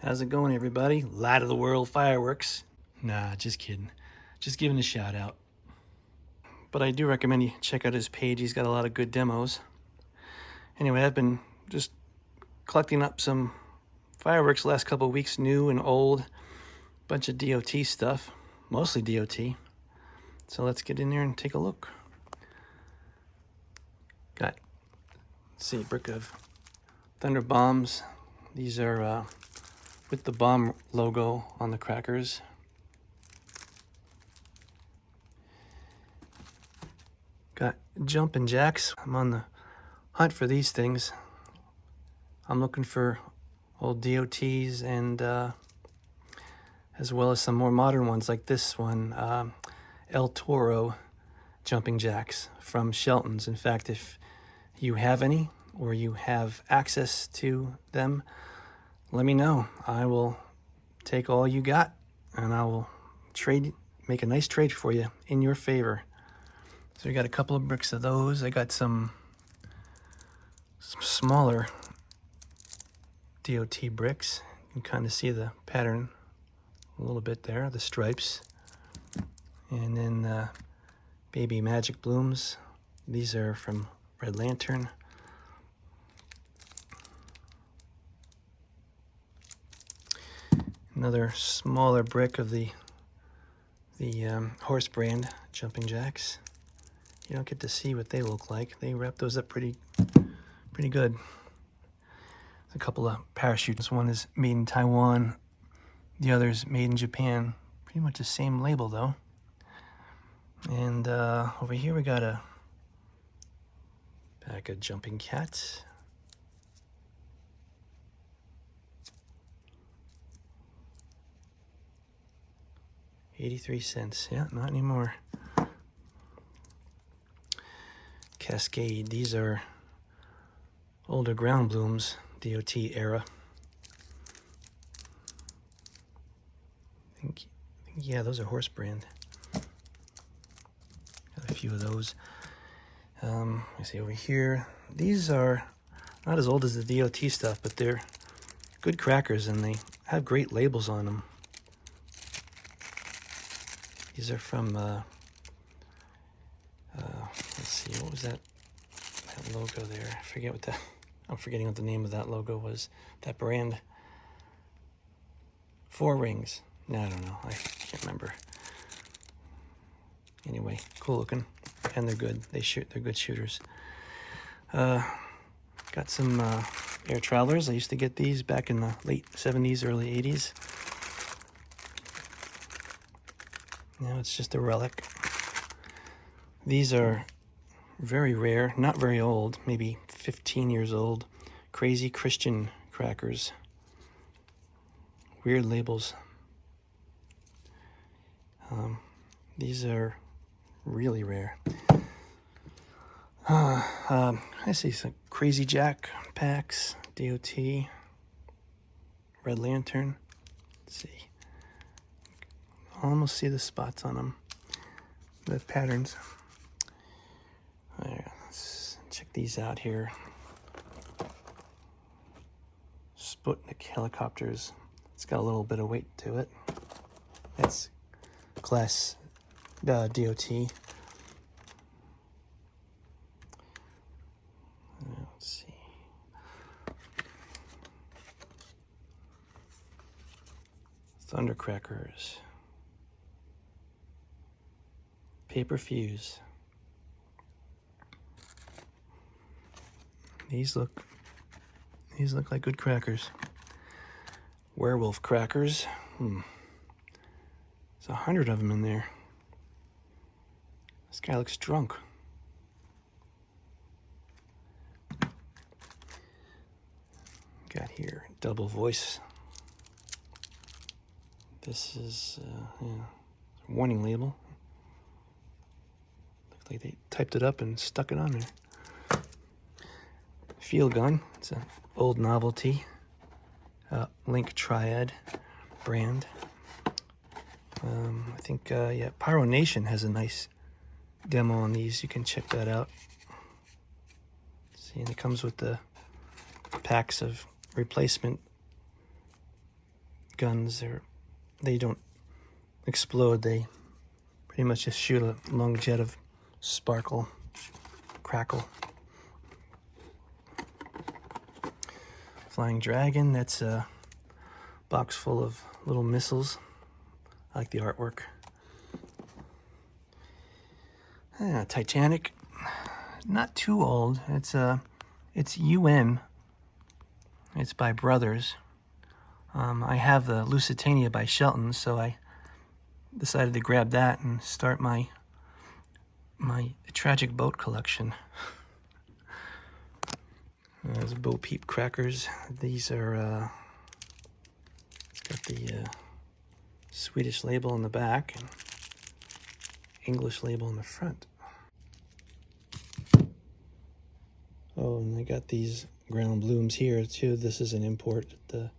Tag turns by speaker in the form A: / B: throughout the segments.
A: How's it going, everybody? Light of the world fireworks. Nah, just kidding. Just giving a shout out. But I do recommend you check out his page. He's got a lot of good demos. Anyway, I've been just collecting up some fireworks the last couple of weeks, new and old. Bunch of DOT stuff, mostly DOT. So let's get in there and take a look. Got, let's see, a brick of Thunder Bombs. These are with the bomb logo on the crackers. Got jumping jacks. I'm on the hunt for these things. I'm looking for old DOTs and as well as some more modern ones like this one, El Toro jumping jacks from Shelton's. In fact, if you have any or you have access to them, let me know. I will take all you got and I will make a nice trade for you in your favor. So we got a couple of bricks of those. I got some smaller DOT bricks. You can kind of see the pattern a little bit there, the stripes. And then baby magic blooms. These are from Red Lantern. Another smaller brick of the horse brand jumping jacks. You don't get to see what they look like. They wrap those up pretty good. A couple of parachutes. One is made in Taiwan. The other is made in Japan. Pretty much the same label though. And over here we got a pack of jumping cats. $0.83. Yeah, not anymore. Cascade. These are older ground blooms, DOT era. I think yeah, those are horse brand. Got a few of those. I see over here. These are not as old as the DOT stuff, but they're good crackers and they have great labels on them. These are from, let's see, what was that logo there? I forget what that, I'm forgetting what the name of that logo was. That brand. Four Rings. No, I don't know. I can't remember. Anyway, cool looking. And they're good. They're good shooters. Got some air travelers. I used to get these back in the late 70s, early 80s. Now it's just a relic. These are very rare, not very old, maybe 15 years old. Crazy Christian crackers. Weird labels. These are really rare. I see some Crazy Jack packs, DOT, Red Lantern. Let's see. Almost see the spots on them, the patterns. All right, let's check these out here. Sputnik helicopters. It's got a little bit of weight to it. That's class DOT. Let's see. Thundercrackers. Paper fuse. These look like good crackers. Werewolf crackers. There's 100 of them in there. This guy looks drunk. Got here double voice. This is warning label. Looks like they typed it up and stuck it on there. Field gun. It's an old novelty. Link Triad brand. I think, yeah, Pyro Nation has a nice demo on these. You can check that out. See, and it comes with the packs of replacement guns, they don't explode. They pretty much just shoot a long jet of sparkle, crackle. Flying Dragon, that's a box full of little missiles. I like the artwork. Titanic, not too old. It's UN. It's by Brothers. I have the Lusitania by Shelton, so I decided to grab that and start my tragic boat collection. There's Bo Peep crackers. These are, it's got the Swedish label on the back and English label on the front. Oh, and I got these ground blooms here too. This is an import, the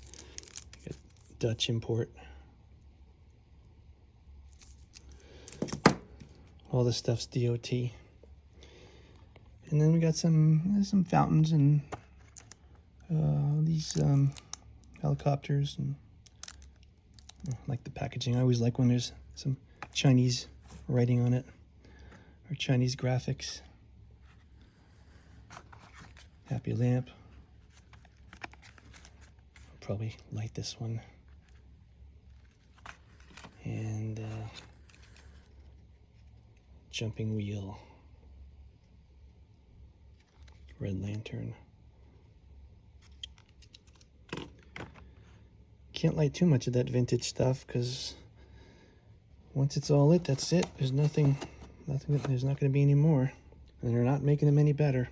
A: Dutch import. All this stuff's DOT. And then we got some fountains and these helicopters, and I like the packaging. I always like when there's some Chinese writing on it or Chinese graphics. Happy lamp. I'll probably light this one. And jumping wheel. Red lantern. Can't light too much of that vintage stuff because once it's all lit, that's it. There's nothing. There's not going to be any more, and they're not making them any better.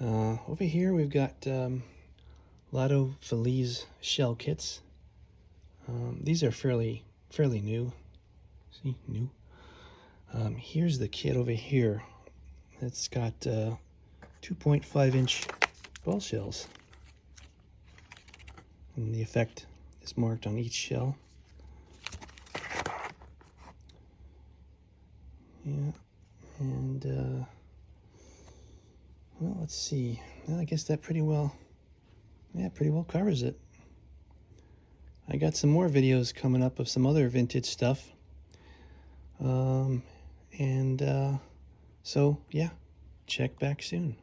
A: Over here we've got Lotto Feliz shell kits. These are fairly new. See, new. Here's the kit over here. It's got 2.5-inch ball shells, and the effect is marked on each shell. Yeah, and well, let's see. Well, I guess that pretty well covers it. I got some more videos coming up of some other vintage stuff. So yeah, check back soon.